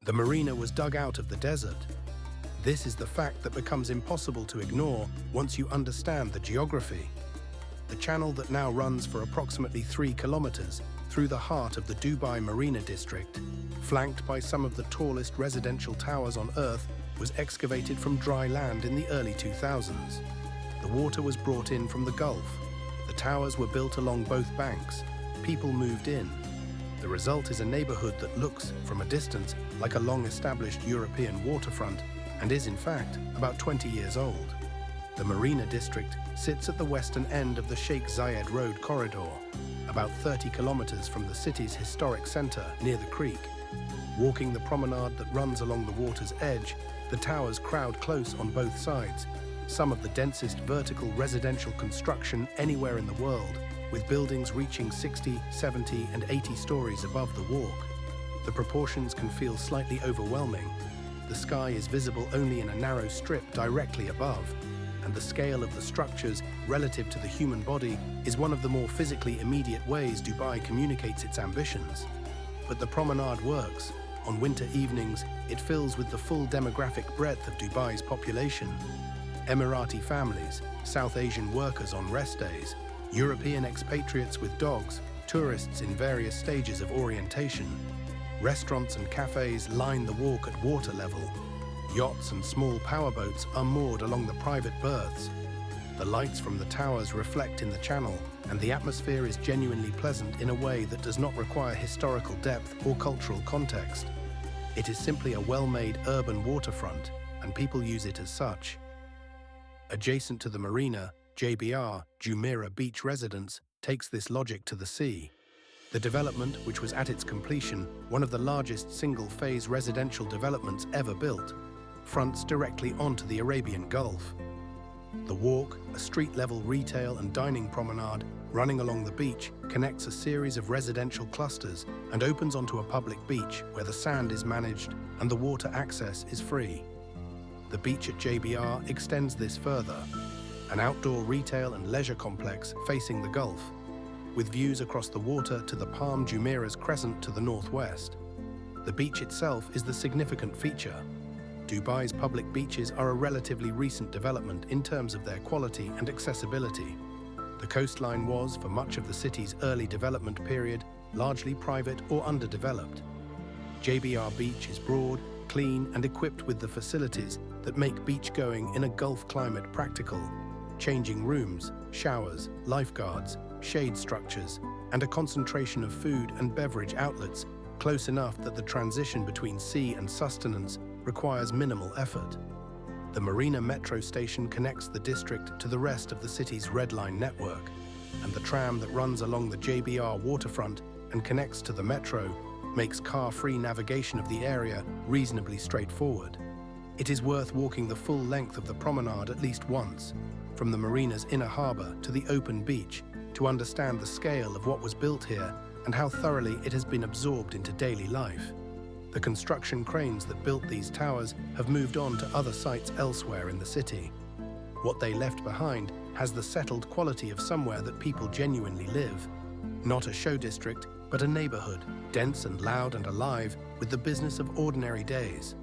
The marina was dug out of the desert. This is the fact that becomes impossible to ignore once you understand the geography. The channel that now runs for approximately 3 kilometers through the heart of the Dubai Marina district, flanked by some of the tallest residential towers on Earth, was excavated from dry land in the early 2000s. The water was brought in from the Gulf. The towers were built along both banks. People moved in. The result is a neighborhood that looks, from a distance, like a long-established European waterfront and is, in fact, about 20 years old. The Marina district sits at the western end of the Sheikh Zayed Road corridor, about 30 kilometers from the city's historic center near the creek. Walking the promenade that runs along the water's edge, the towers crowd close on both sides, some of the densest vertical residential construction anywhere in the world, with buildings reaching 60, 70, and 80 stories above the walk. The proportions can feel slightly overwhelming. The sky is visible only in a narrow strip directly above, and the scale of the structures relative to the human body is one of the more physically immediate ways Dubai communicates its ambitions. But the promenade works. On winter evenings, it fills with the full demographic breadth of Dubai's population. Emirati families, South Asian workers on rest days, European expatriates with dogs, tourists in various stages of orientation. Restaurants and cafes line the walk at water level. Yachts and small powerboats are moored along the private berths. The lights from the towers reflect in the channel, and the atmosphere is genuinely pleasant in a way that does not require historical depth or cultural context. It is simply a well-made urban waterfront, and people use it as such. Adjacent to the marina, JBR, Jumeirah Beach Residence, takes this logic to the sea. The development, which was at its completion one of the largest single-phase residential developments ever built, fronts directly onto the Arabian Gulf. The walk, a street-level retail and dining promenade running along the beach, connects a series of residential clusters and opens onto a public beach where the sand is managed and the water access is free. The beach at JBR extends this further, an outdoor retail and leisure complex facing the Gulf, with views across the water to the Palm Jumeirah's crescent to the northwest. The beach itself is the significant feature. Dubai's public beaches are a relatively recent development in terms of their quality and accessibility. The coastline was, for much of the city's early development period, largely private or underdeveloped. JBR Beach is broad, clean, and equipped with the facilities that make beach-going in a Gulf climate practical. Changing rooms, showers, lifeguards, shade structures, and a concentration of food and beverage outlets close enough that the transition between sea and sustenance requires minimal effort. The Marina metro station connects the district to the rest of the city's Red Line network, and the tram that runs along the JBR waterfront and connects to the metro makes car-free navigation of the area reasonably straightforward. It is worth walking the full length of the promenade at least once, from the marina's inner harbor to the open beach, to understand the scale of what was built here and how thoroughly it has been absorbed into daily life. The construction cranes that built these towers have moved on to other sites elsewhere in the city. What they left behind has the settled quality of somewhere that people genuinely live. Not a show district, but a neighborhood, dense and loud and alive with the business of ordinary days.